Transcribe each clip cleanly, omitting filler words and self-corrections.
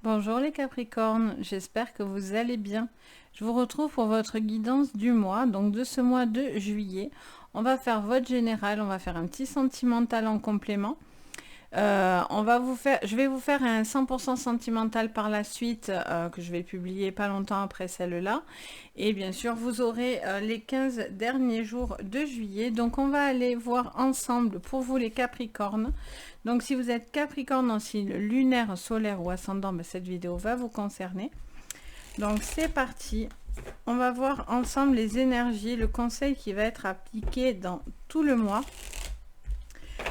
Bonjour les Capricornes, j'espère que vous allez bien. Je vous retrouve pour votre guidance du mois, donc de ce mois de juillet. On va faire votre général, on va faire un petit sentimental en complément. Je vais vous faire un 100% sentimental par la suite que je vais publier pas longtemps après celle-là. Et bien sûr, vous aurez les 15 derniers jours de juillet. Donc, on va aller voir ensemble pour vous les Capricornes. Donc, si vous êtes Capricorne en signe lunaire, solaire ou ascendant, ben, cette vidéo va vous concerner. Donc, c'est parti. On va voir ensemble les énergies, le conseil qui va être appliqué dans tout le mois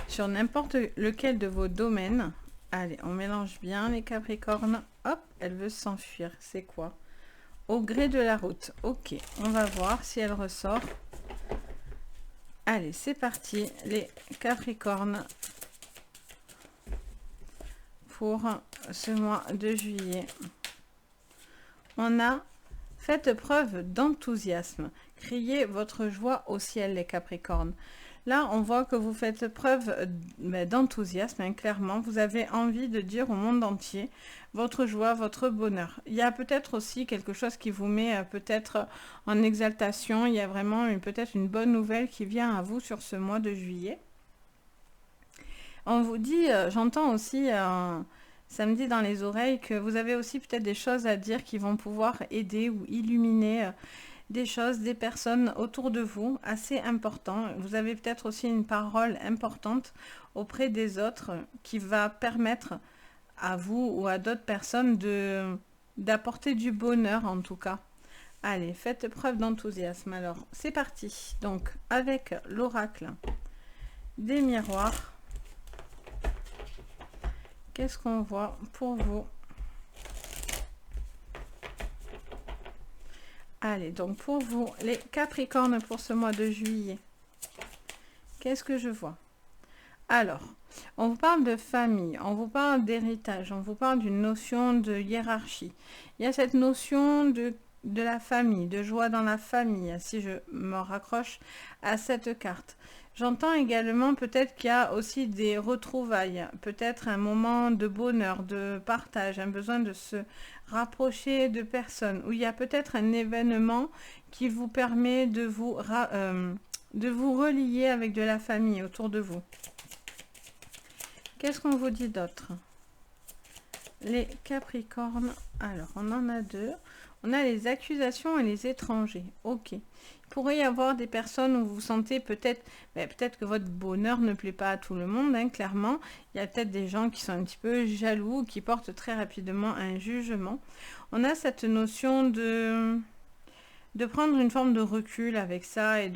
sur n'importe lequel de vos domaines. Allez, on mélange bien les Capricornes. Hop, elle veut s'enfuir. C'est quoi? Au gré de la route. Ok, on va voir si elle ressort. Allez, c'est parti, les Capricornes pour ce mois de juillet. On a fait preuve d'enthousiasme. Criez votre joie au ciel, les Capricornes. Là, on voit que vous faites preuve d'enthousiasme, hein, clairement. Vous avez envie de dire au monde entier votre joie, votre bonheur. Il y a peut-être aussi quelque chose qui vous met peut-être en exaltation. Il y a vraiment peut-être une bonne nouvelle qui vient à vous sur ce mois de juillet. On vous dit, j'entends aussi samedi dans les oreilles que vous avez aussi peut-être des choses à dire qui vont pouvoir aider ou illuminer des choses, des personnes autour de vous, assez important. Vous avez peut-être aussi une parole importante auprès des autres qui va permettre à vous ou à d'autres personnes d'apporter du bonheur en tout cas. Allez, faites preuve d'enthousiasme. Alors, c'est parti. Donc, avec l'oracle des miroirs, qu'est-ce qu'on voit pour vous? Allez, donc pour vous, les Capricornes pour ce mois de juillet, qu'est-ce que je vois? Alors, on vous parle de famille, on vous parle d'héritage, on vous parle d'une notion de hiérarchie. Il y a cette notion de la famille, de joie dans la famille, si je me raccroche à cette carte. J'entends également peut-être qu'il y a aussi des retrouvailles, peut-être un moment de bonheur, de partage, un besoin de se rapprocher de personnes, où il y a peut-être un événement qui vous permet de vous relier avec de la famille autour de vous. Qu'est-ce qu'on vous dit d'autre? Les Capricornes, alors on en a deux. On a les accusations et les étrangers. Ok. Il pourrait y avoir des personnes où vous vous sentez peut-être que votre bonheur ne plaît pas à tout le monde, hein, clairement. Il y a peut-être des gens qui sont un petit peu jaloux, qui portent très rapidement un jugement. On a cette notion de prendre une forme de recul avec ça et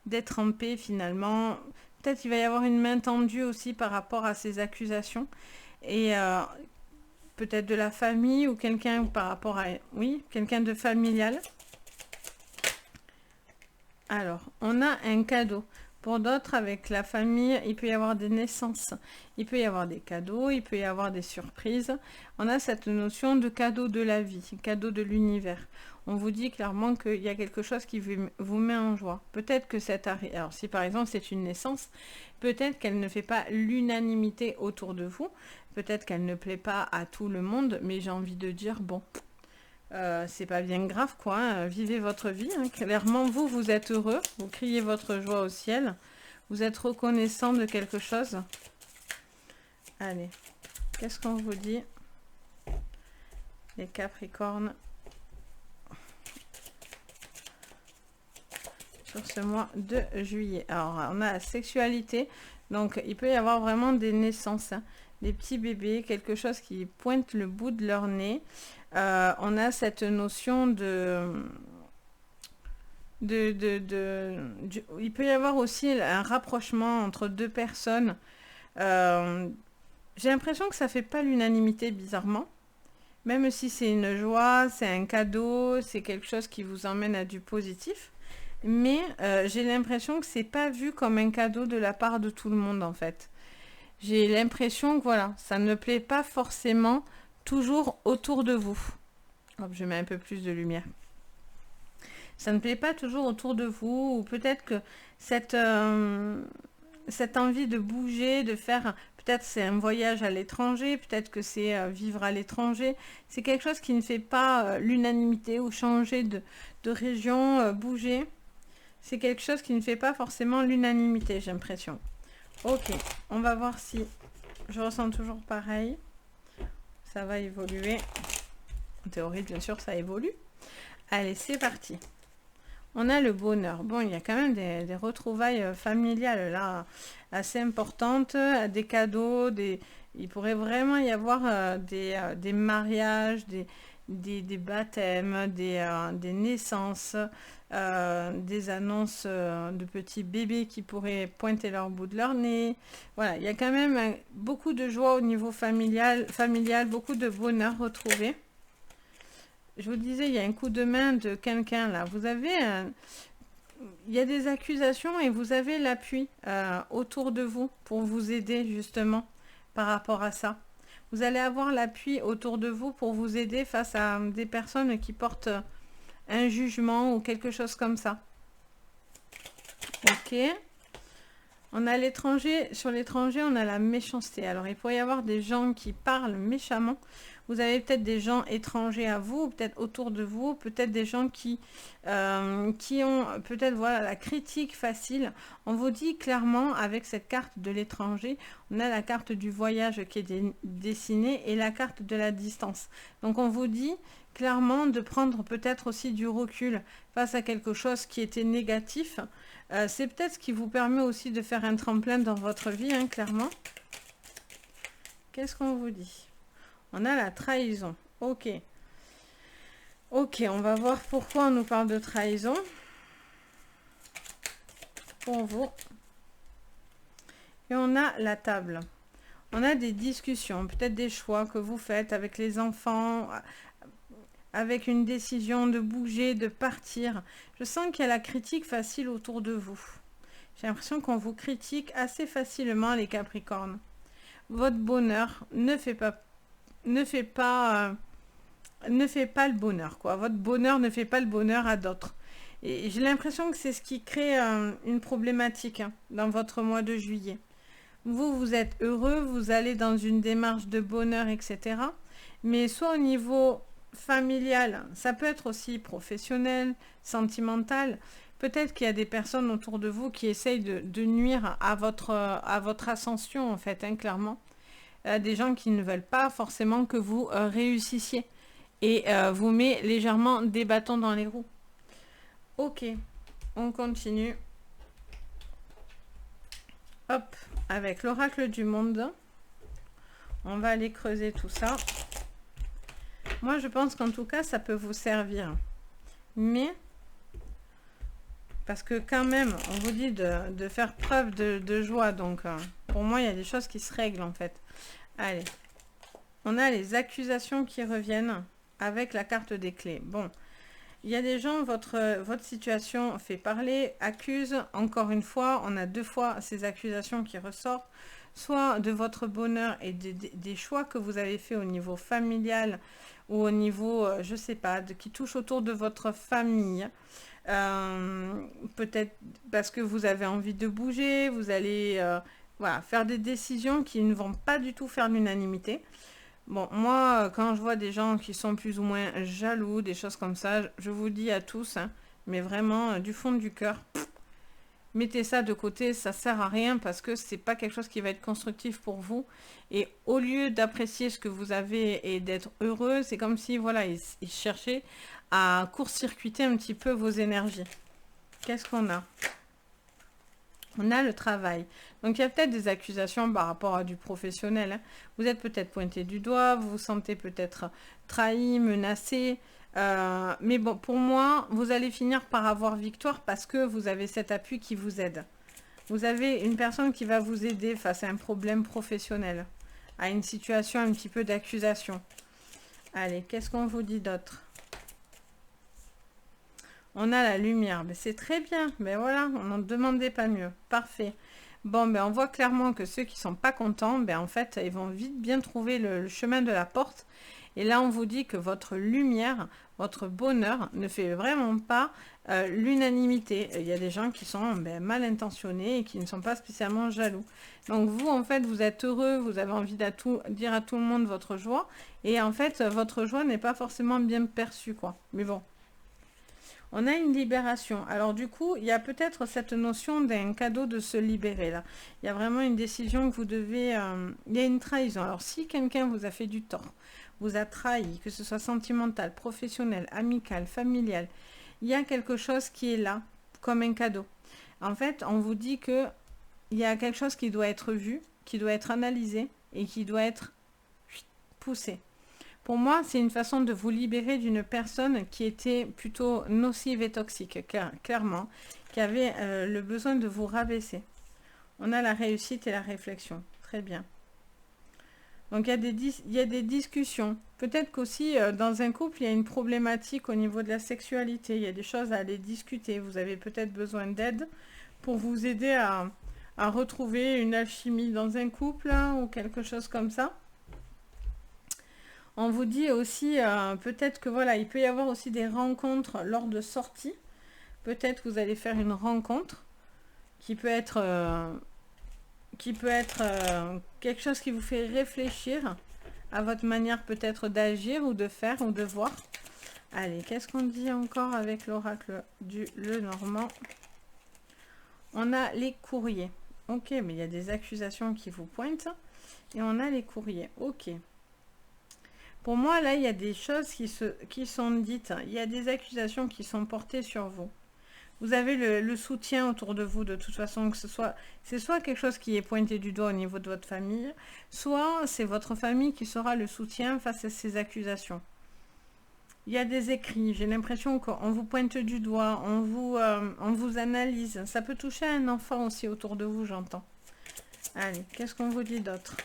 d'être en paix finalement. Peut-être qu'il va y avoir une main tendue aussi par rapport à ces accusations. Et peut-être de la famille ou quelqu'un par rapport à... Oui, quelqu'un de familial. Alors, on a un cadeau. Pour d'autres, avec la famille, il peut y avoir des naissances. Il peut y avoir des cadeaux, il peut y avoir des surprises. On a cette notion de cadeau de la vie, cadeau de l'univers. On vous dit clairement qu'il y a quelque chose qui vous met en joie. Peut-être que cette... Alors, si par exemple c'est une naissance, peut-être qu'elle ne fait pas l'unanimité autour de vous. Peut-être qu'elle ne plaît pas à tout le monde, mais j'ai envie de dire, bon, c'est pas bien grave, quoi. Hein. Vivez votre vie. Hein. Clairement, vous êtes heureux. Vous criez votre joie au ciel. Vous êtes reconnaissant de quelque chose. Allez, qu'est-ce qu'on vous dit? Les Capricornes. Sur ce mois de juillet. Alors, on a la sexualité. Donc, il peut y avoir vraiment des naissances. Hein. Des petits bébés, quelque chose qui pointe le bout de leur nez. On a cette notion il peut y avoir aussi un rapprochement entre deux personnes. J'ai l'impression que ça fait pas l'unanimité, bizarrement. Même si c'est une joie, c'est un cadeau, c'est quelque chose qui vous emmène à du positif. Mais j'ai l'impression que c'est pas vu comme un cadeau de la part de tout le monde, en fait. J'ai l'impression que voilà, ça ne plaît pas forcément toujours autour de vous. Hop, je mets un peu plus de lumière. Ça ne plaît pas toujours autour de vous, ou peut-être que cette cette envie de bouger, de faire, peut-être c'est un voyage à l'étranger, peut-être que c'est vivre à l'étranger. C'est quelque chose qui ne fait pas l'unanimité ou changer de région, bouger. C'est quelque chose qui ne fait pas forcément l'unanimité, j'ai l'impression. Ok, on va voir si je ressens toujours pareil. Ça va évoluer. En théorie, bien sûr, ça évolue. Allez, c'est parti. On a le bonheur. Bon, il y a quand même des retrouvailles familiales là, assez importantes, des cadeaux, il pourrait vraiment y avoir des mariages, des baptêmes, des naissances, des annonces de petits bébés qui pourraient pointer leur bout de leur nez. Voilà, il y a quand même beaucoup de joie au niveau familial, beaucoup de bonheur retrouvé. Je vous disais, il y a un coup de main de quelqu'un là. Vous avez il y a des accusations et vous avez l'appui autour de vous pour vous aider justement par rapport à ça. Vous allez avoir l'appui autour de vous pour vous aider face à des personnes qui portent un jugement ou quelque chose comme ça. Ok. On a l'étranger. Sur l'étranger, on a la méchanceté. Alors, il pourrait y avoir des gens qui parlent méchamment. Vous avez peut-être des gens étrangers à vous, peut-être autour de vous, peut-être des gens qui ont peut-être voilà, la critique facile. On vous dit clairement, avec cette carte de l'étranger, on a la carte du voyage qui est dessinée et la carte de la distance. Donc on vous dit clairement de prendre peut-être aussi du recul face à quelque chose qui était négatif. C'est peut-être ce qui vous permet aussi de faire un tremplin dans votre vie, hein, clairement. Qu'est-ce qu'on vous dit ? On a la trahison. Ok. Ok, on va voir pourquoi on nous parle de trahison. Pour vous. Et on a la table. On a des discussions, peut-être des choix que vous faites avec les enfants, avec une décision de bouger, de partir. Je sens qu'il y a la critique facile autour de vous. J'ai l'impression qu'on vous critique assez facilement, les Capricornes. Votre bonheur ne fait pas le bonheur, quoi. Votre bonheur ne fait pas le bonheur à d'autres. Et j'ai l'impression que c'est ce qui crée une problématique hein, dans votre mois de juillet. Vous êtes heureux, vous allez dans une démarche de bonheur, etc. Mais soit au niveau familial, ça peut être aussi professionnel, sentimental. Peut-être qu'il y a des personnes autour de vous qui essayent de nuire à votre ascension, en fait, hein, clairement. Des gens qui ne veulent pas forcément que vous réussissiez et vous met légèrement des bâtons dans les roues. Ok, on continue. Hop, avec l'oracle du monde, on va aller creuser tout ça. Moi, je pense qu'en tout cas, ça peut vous servir. Mais, parce que quand même, on vous dit de faire preuve de joie. Donc, pour moi, il y a des choses qui se règlent, en fait. Allez, on a les accusations qui reviennent avec la carte des clés. Bon, il y a des gens, votre situation fait parler, accuse. Encore une fois, on a deux fois ces accusations qui ressortent. Soit de votre bonheur et des choix que vous avez fait au niveau familial ou au niveau, je sais pas, qui touche autour de votre famille. Peut-être parce que vous avez envie de bouger, vous allez voilà, faire des décisions qui ne vont pas du tout faire l'unanimité. Bon, moi, quand je vois des gens qui sont plus ou moins jaloux, des choses comme ça, je vous dis à tous, hein, mais vraiment du fond du cœur, mettez ça de côté, ça sert à rien parce que c'est pas quelque chose qui va être constructif pour vous. Et au lieu d'apprécier ce que vous avez et d'être heureux, c'est comme si, voilà, ils cherchaient à court-circuiter un petit peu vos énergies. Qu'est-ce qu'on a ? On a le travail. Donc, il y a peut-être des accusations par rapport à du professionnel. Hein. Vous êtes peut-être pointé du doigt, vous vous sentez peut-être trahi, menacé. Mais bon, pour moi, vous allez finir par avoir victoire parce que vous avez cet appui qui vous aide. Vous avez une personne qui va vous aider face à un problème professionnel, à une situation un petit peu d'accusation. Allez, qu'est-ce qu'on vous dit d'autre ? On a la lumière, mais c'est très bien. Mais voilà, on n'en demandait pas mieux. Parfait. Bon, ben on voit clairement que ceux qui sont pas contents, ben en fait, ils vont vite bien trouver le chemin de la porte. Et là, on vous dit que votre lumière, votre bonheur ne fait vraiment pas l'unanimité. Il y a des gens qui sont mal intentionnés et qui ne sont pas spécialement jaloux. Donc vous, en fait, vous êtes heureux, vous avez envie de dire à tout le monde votre joie. Et en fait, votre joie n'est pas forcément bien perçue, quoi. Mais bon. On a une libération. Alors du coup, il y a peut-être cette notion d'un cadeau de se libérer là. Il y a vraiment une décision que vous devez... il y a une trahison. Alors si quelqu'un vous a fait du tort, vous a trahi, que ce soit sentimental, professionnel, amical, familial, il y a quelque chose qui est là, comme un cadeau. En fait, on vous dit que il y a quelque chose qui doit être vu, qui doit être analysé et qui doit être poussé. Pour moi, c'est une façon de vous libérer d'une personne qui était plutôt nocive et toxique, clairement, qui avait le besoin de vous rabaisser. On a la réussite et la réflexion. Très bien. Donc, il y a des discussions. Peut-être qu'aussi, dans un couple, il y a une problématique au niveau de la sexualité. Il y a des choses à aller discuter. Vous avez peut-être besoin d'aide pour vous aider à retrouver une alchimie dans un couple ou quelque chose comme ça. On vous dit aussi, peut-être que voilà, il peut y avoir aussi des rencontres lors de sorties. Peut-être que vous allez faire une rencontre qui peut être, quelque chose qui vous fait réfléchir à votre manière peut-être d'agir ou de faire ou de voir. Allez, qu'est-ce qu'on dit encore avec l'oracle du Lenormand? On a les courriers. Ok, mais il y a des accusations qui vous pointent. Et on a les courriers. Ok. Pour moi, là, il y a des choses qui sont dites. Il y a des accusations qui sont portées sur vous. Vous avez le soutien autour de vous, de toute façon, que c'est soit quelque chose qui est pointé du doigt au niveau de votre famille, soit c'est votre famille qui sera le soutien face à ces accusations. Il y a des écrits. J'ai l'impression qu'on vous pointe du doigt, on vous analyse. Ça peut toucher un enfant aussi autour de vous, j'entends. Allez, qu'est-ce qu'on vous dit d'autre?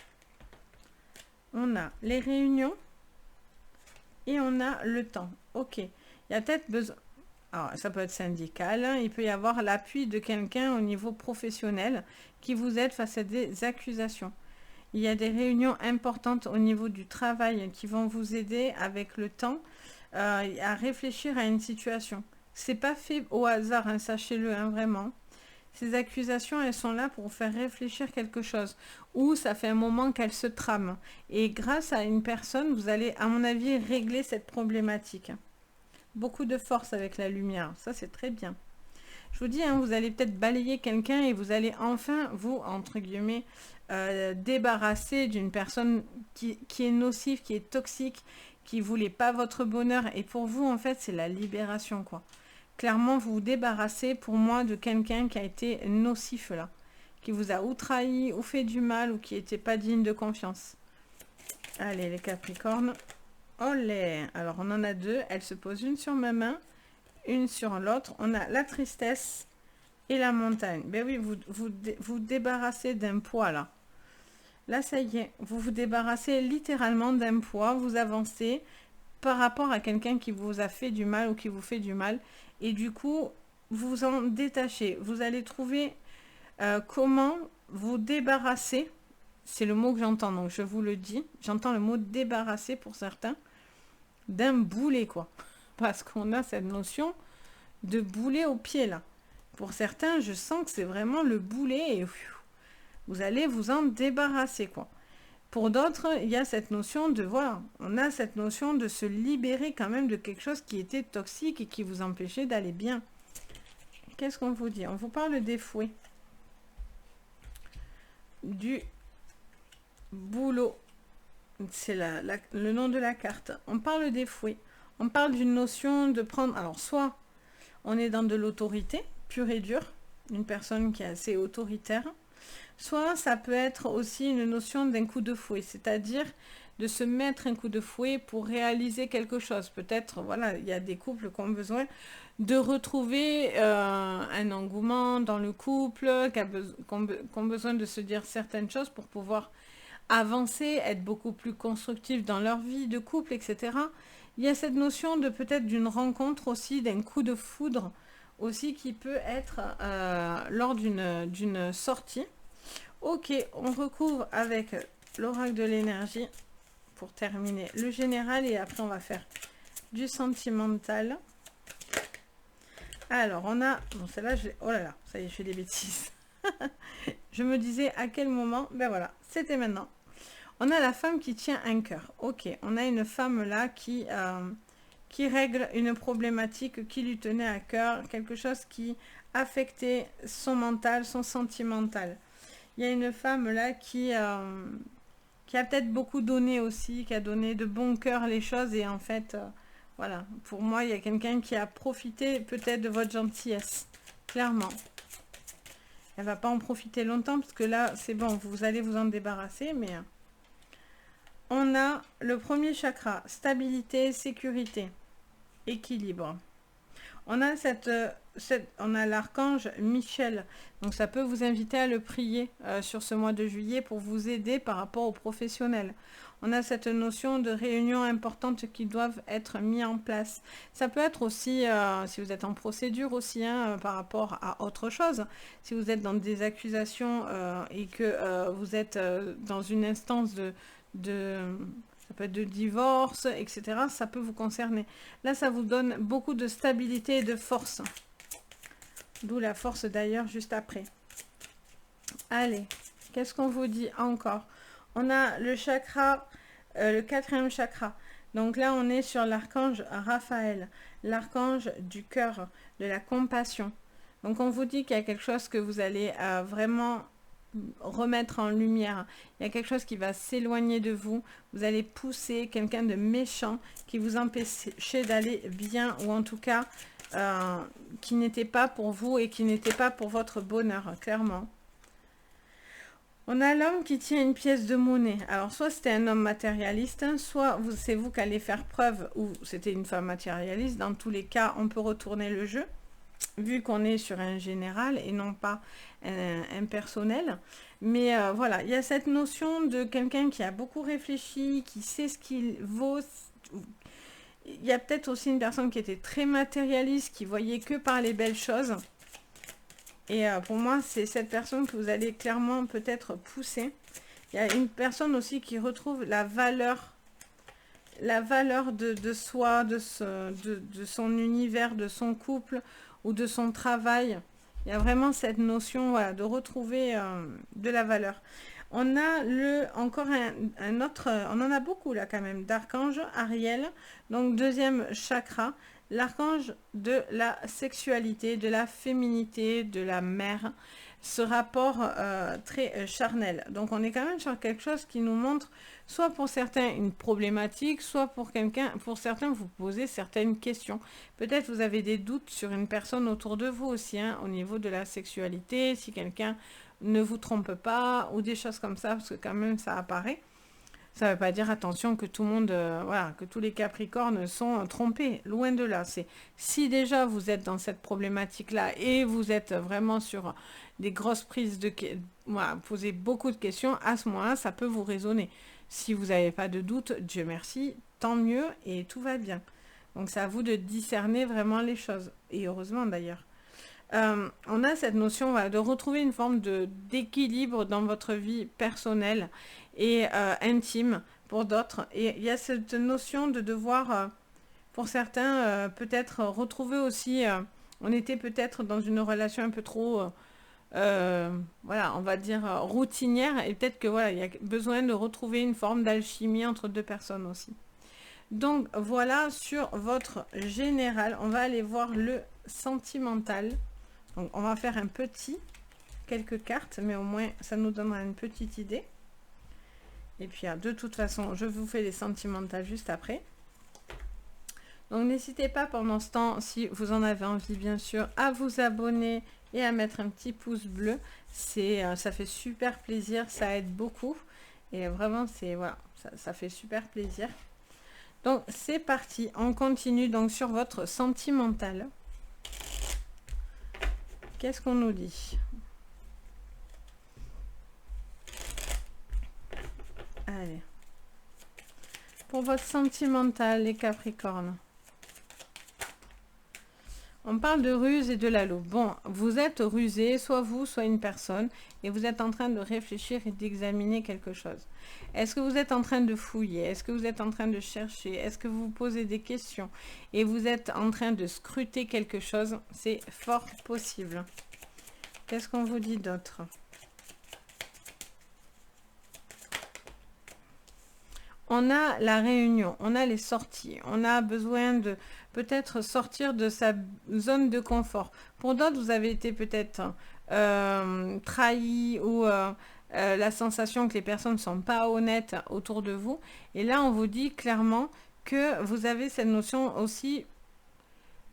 On a les réunions. Et on a le temps. Ok. Il y a peut-être besoin... Alors, ça peut être syndical. Hein. Il peut y avoir l'appui de quelqu'un au niveau professionnel qui vous aide face à des accusations. Il y a des réunions importantes au niveau du travail qui vont vous aider avec le temps à réfléchir à une situation. C'est pas fait au hasard, hein, sachez-le, hein, vraiment. Ces accusations, elles sont là pour vous faire réfléchir quelque chose. Ou ça fait un moment qu'elles se trament. Et grâce à une personne, vous allez, à mon avis, régler cette problématique. Beaucoup de force avec la lumière. Ça, c'est très bien. Je vous dis, hein, vous allez peut-être balayer quelqu'un et vous allez enfin, vous, entre guillemets, débarrasser d'une personne qui est nocive, qui est toxique, qui ne voulait pas votre bonheur. Et pour vous, en fait, c'est la libération, quoi. Clairement, vous vous débarrassez pour moi de quelqu'un qui a été nocif là, qui vous a ou trahi, ou fait du mal, ou qui n'était pas digne de confiance. Allez, les Capricornes. Olé! Alors, on en a deux. Elles se posent une sur ma main, une sur l'autre. On a la tristesse et la montagne. Ben oui, vous débarrassez d'un poids là. Là, ça y est, vous vous débarrassez littéralement d'un poids. Vous avancez par rapport à quelqu'un qui vous a fait du mal ou qui vous fait du mal. Et du coup, vous vous en détachez. Vous allez trouver comment vous débarrasser. C'est le mot que j'entends, donc je vous le dis. J'entends le mot débarrasser pour certains. D'un boulet, quoi. Parce qu'on a cette notion de boulet au pied, là. Pour certains, je sens que c'est vraiment le boulet et vous allez vous en débarrasser, quoi. Pour d'autres, il y a cette notion de, voilà, on a cette notion de se libérer quand même de quelque chose qui était toxique et qui vous empêchait d'aller bien. Qu'est-ce qu'on vous dit? On vous parle des fouets. Du boulot. C'est le nom de la carte. On parle des fouets. On parle d'une notion de prendre... Alors, soit on est dans de l'autorité, pure et dure, une personne qui est assez autoritaire, soit ça peut être aussi une notion d'un coup de fouet, c'est-à-dire de se mettre un coup de fouet pour réaliser quelque chose. Peut-être, voilà, il y a des couples qui ont besoin de retrouver un engouement dans le couple, qui ont besoin de se dire certaines choses pour pouvoir avancer, être beaucoup plus constructifs dans leur vie de couple, etc. Il y a cette notion de peut-être d'une rencontre aussi, d'un coup de foudre aussi qui peut être lors d'une sortie. Ok, on recouvre avec l'oracle de l'énergie pour terminer le général et après on va faire du sentimental. Alors, on a... Bon, celle-là, oh là là, ça y est, je fais des bêtises. Je me disais à quel moment... Ben voilà, c'était maintenant. On a la femme qui tient un cœur. Ok, on a une femme là qui règle une problématique qui lui tenait à cœur, quelque chose qui affectait son mental, son sentimental. Il y a une femme là qui a peut-être beaucoup donné aussi, qui a donné de bon cœur les choses et en fait... voilà, pour moi, il y a quelqu'un qui a profité peut-être de votre gentillesse, clairement. Elle va pas en profiter longtemps, parce que là, c'est bon, vous allez vous en débarrasser, mais... on a le premier chakra, stabilité, sécurité, équilibre. On a on a l'archange Michel, donc ça peut vous inviter à le prier sur ce mois de juillet pour vous aider par rapport aux professionnels. On a cette notion de réunions importantes qui doivent être mises en place. Ça peut être aussi, si vous êtes en procédure aussi, par rapport à autre chose, si vous êtes dans des accusations et que vous êtes dans une instance ça peut être de divorce, etc. Ça peut vous concerner. Là, ça vous donne beaucoup de stabilité et de force. D'où la force d'ailleurs juste après. Allez, qu'est-ce qu'on vous dit encore? On a le chakra, le 4e chakra. Donc là, on est sur l'archange Raphaël, l'archange du cœur, de la compassion. Donc on vous dit qu'il y a quelque chose que vous allez vraiment remettre en lumière. Il y a quelque chose qui va s'éloigner de vous. Vous allez pousser quelqu'un de méchant qui vous empêchait d'aller bien, ou en tout cas qui n'était pas pour vous et qui n'était pas pour votre bonheur, clairement. On a l'homme qui tient une pièce de monnaie. Alors, soit c'était un homme matérialiste, soit c'est vous qui allez faire preuve, ou c'était une femme matérialiste. Dans tous les cas, on peut retourner le jeu, vu qu'on est sur un général et non pas un personnel. Mais voilà, il y a cette notion de quelqu'un qui a beaucoup réfléchi, qui sait ce qu'il vaut. Il y a peut-être aussi une personne qui était très matérialiste, qui voyait que par les belles choses. Et pour moi, c'est cette personne que vous allez clairement peut-être pousser. Il y a une personne aussi qui retrouve la valeur de soi, de son univers, de son couple ou de son travail. Il y a vraiment cette notion, voilà, de retrouver de la valeur. On a encore un autre, on en a beaucoup là quand même, d'archange Ariel, donc 2e chakra, l'archange de la sexualité, de la féminité, de la mère, ce rapport très charnel. Donc on est quand même sur quelque chose qui nous montre, soit pour certains une problématique, soit pour certains vous posez certaines questions. Peut-être vous avez des doutes sur une personne autour de vous aussi, au niveau de la sexualité, si quelqu'un ne vous trompe pas, ou des choses comme ça, parce que quand même ça apparaît. Ça ne veut pas dire, attention, que tout le monde, voilà, que tous les Capricornes sont trompés. Loin de là. Si déjà vous êtes dans cette problématique-là et vous êtes vraiment sur des grosses prises de... Voilà, posez beaucoup de questions, à ce moment-là, ça peut vous résonner. Si vous n'avez pas de doute, Dieu merci, tant mieux et tout va bien. Donc c'est à vous de discerner vraiment les choses. Et heureusement d'ailleurs. On a cette notion, voilà, de retrouver une forme d'équilibre dans votre vie personnelle et intime pour d'autres. Et il y a cette notion de devoir, pour certains, peut-être retrouver aussi, on était peut-être dans une relation un peu trop, voilà, on va dire routinière, et peut-être que voilà, il y a besoin de retrouver une forme d'alchimie entre deux personnes aussi. Donc voilà sur votre général. On va aller voir le sentimental. Donc on va faire quelques cartes, mais au moins ça nous donnera une petite idée. Et puis de toute façon, je vous fais les sentimentales juste après. Donc n'hésitez pas pendant ce temps, si vous en avez envie bien sûr, à vous abonner et à mettre un petit pouce bleu. Ça fait super plaisir, ça aide beaucoup. Et vraiment, voilà, ça fait super plaisir. Donc c'est parti, on continue donc sur votre sentimental. Qu'est-ce qu'on nous dit? Allez. Pour votre sentimental, les Capricornes. On parle de ruse et de la loupe. Bon, vous êtes rusé, soit vous, soit une personne, et vous êtes en train de réfléchir et d'examiner quelque chose. Est-ce que vous êtes en train de fouiller? Est-ce que vous êtes en train de chercher? Est-ce que vous vous posez des questions? Et vous êtes en train de scruter quelque chose? C'est fort possible. Qu'est-ce qu'on vous dit d'autre? On a la réunion, on a les sorties, on a besoin de peut-être sortir de sa zone de confort. Pour d'autres, vous avez été peut-être trahi ou la sensation que les personnes ne sont pas honnêtes autour de vous. Et là, on vous dit clairement que vous avez cette notion aussi,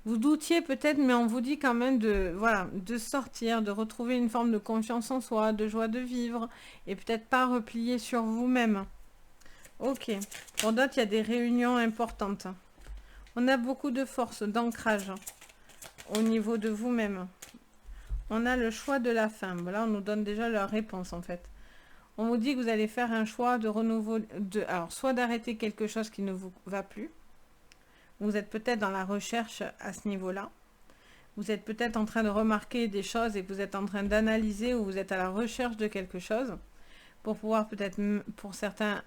vous doutiez peut-être, mais on vous dit quand même de, voilà, de sortir, de retrouver une forme de confiance en soi, de joie de vivre, et peut-être pas replier sur vous-même. Ok. Pour d'autres, il y a des réunions importantes. On a beaucoup de force, d'ancrage au niveau de vous-même. On a le choix de la fin. Là, on nous donne déjà la réponse, en fait. On vous dit que vous allez faire un choix de renouveau. Alors, soit d'arrêter quelque chose qui ne vous va plus. Vous êtes peut-être dans la recherche à ce niveau-là. Vous êtes peut-être en train de remarquer des choses et que vous êtes en train d'analyser ou vous êtes à la recherche de quelque chose pour pouvoir peut-être, pour certains,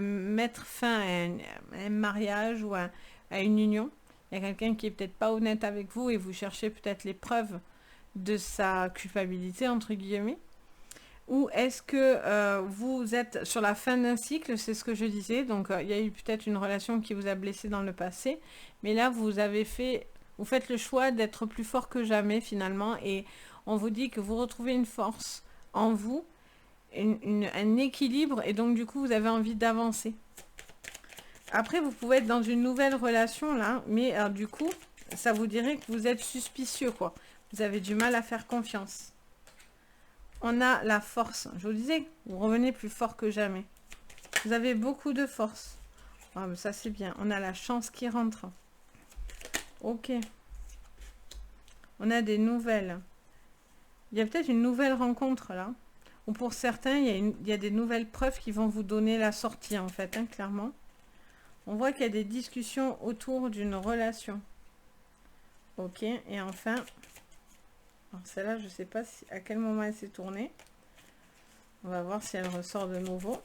mettre fin à un mariage ou à une union. Il y a quelqu'un qui est peut-être pas honnête avec vous et vous cherchez peut-être les preuves de sa culpabilité, entre guillemets. Ou est-ce que vous êtes sur la fin d'un cycle, c'est ce que je disais, donc il y a eu peut-être une relation qui vous a blessé dans le passé, mais là vous faites le choix d'être plus fort que jamais finalement, et on vous dit que vous retrouvez une force en vous, un équilibre, et donc du coup vous avez envie d'avancer. Après vous pouvez être dans une nouvelle relation là, mais du coup ça vous dirait que vous êtes suspicieux quoi, vous avez du mal à faire confiance. On a la force, je vous disais, vous revenez plus fort que jamais. Vous avez beaucoup de force. Ah, mais ça c'est bien, on a la chance qui rentre. Ok. On a des nouvelles. Il y a peut-être une nouvelle rencontre là. Ou pour certains, il y a des nouvelles preuves qui vont vous donner la sortie en fait, hein, clairement. On voit qu'il y a des discussions autour d'une relation. Ok, et enfin, alors celle-là, je ne sais pas à quel moment elle s'est tournée. On va voir si elle ressort de nouveau.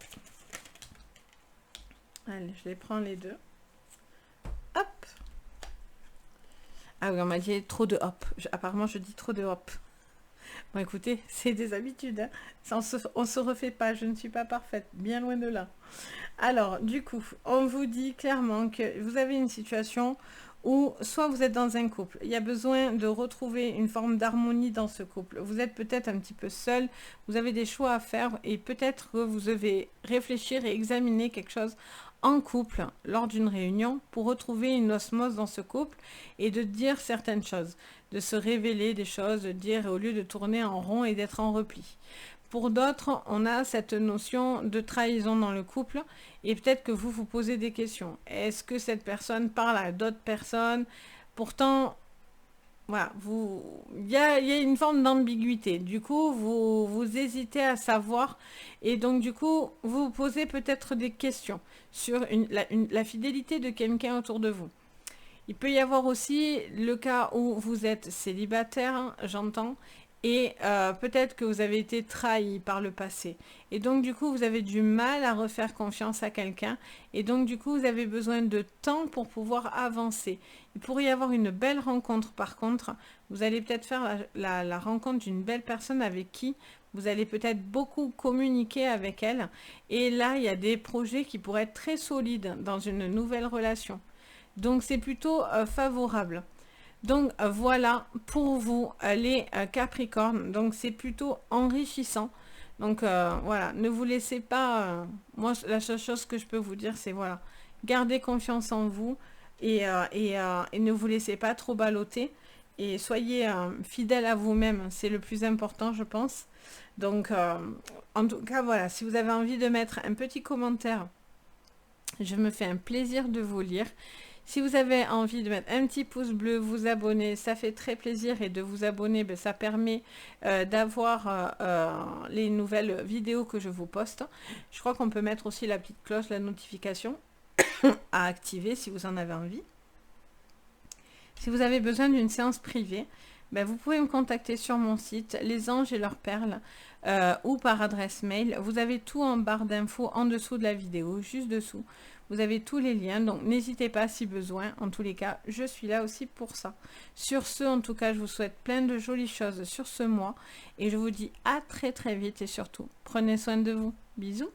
Allez, je les prends les deux. Hop. Ah oui, on m'a dit trop de hop. Apparemment, je dis trop de hop. Bon, écoutez, c'est des habitudes. Hein. Ça, on se refait pas. Je ne suis pas parfaite. Bien loin de là. Alors, du coup, on vous dit clairement que vous avez une situation où soit vous êtes dans un couple, il y a besoin de retrouver une forme d'harmonie dans ce couple. Vous êtes peut-être un petit peu seul, vous avez des choix à faire et peut-être que vous devez réfléchir et examiner quelque chose en couple lors d'une réunion pour retrouver une osmose dans ce couple et de dire certaines choses, de se révéler des choses, de dire au lieu de tourner en rond et d'être en repli. Pour d'autres, on a cette notion de trahison dans le couple et peut-être que vous vous posez des questions. Est-ce que cette personne parle à d'autres personnes? Pourtant, voilà, il y a une forme d'ambiguïté. Du coup, vous hésitez à savoir et donc du coup, vous vous posez peut-être des questions sur la fidélité de quelqu'un autour de vous. Il peut y avoir aussi le cas où vous êtes célibataire, hein, j'entends, et peut-être que vous avez été trahi par le passé. Et donc, du coup, vous avez du mal à refaire confiance à quelqu'un. Et donc, du coup, vous avez besoin de temps pour pouvoir avancer. Il pourrait y avoir une belle rencontre, par contre. Vous allez peut-être faire la rencontre d'une belle personne avec qui vous allez peut-être beaucoup communiquer avec elle. Et là, il y a des projets qui pourraient être très solides dans une nouvelle relation. Donc, c'est plutôt favorable. Donc voilà pour vous les Capricornes, donc c'est plutôt enrichissant. Donc voilà, ne vous laissez pas, moi la seule chose que je peux vous dire c'est voilà, gardez confiance en vous et ne vous laissez pas trop balloter et soyez fidèle à vous-même, c'est le plus important je pense. Donc en tout cas voilà, si vous avez envie de mettre un petit commentaire, je me fais un plaisir de vous lire. Si vous avez envie de mettre un petit pouce bleu, vous abonner, ça fait très plaisir et de vous abonner, ben, ça permet d'avoir les nouvelles vidéos que je vous poste. Je crois qu'on peut mettre aussi la petite cloche, la notification à activer si vous en avez envie. Si vous avez besoin d'une séance privée, ben, vous pouvez me contacter sur mon site Les Anges et leurs perles ou par adresse mail. Vous avez tout en barre d'infos en dessous de la vidéo, juste dessous. Vous avez tous les liens, donc n'hésitez pas si besoin. En tous les cas, je suis là aussi pour ça. Sur ce, en tout cas, je vous souhaite plein de jolies choses sur ce mois et je vous dis à très très vite et surtout, prenez soin de vous. Bisous.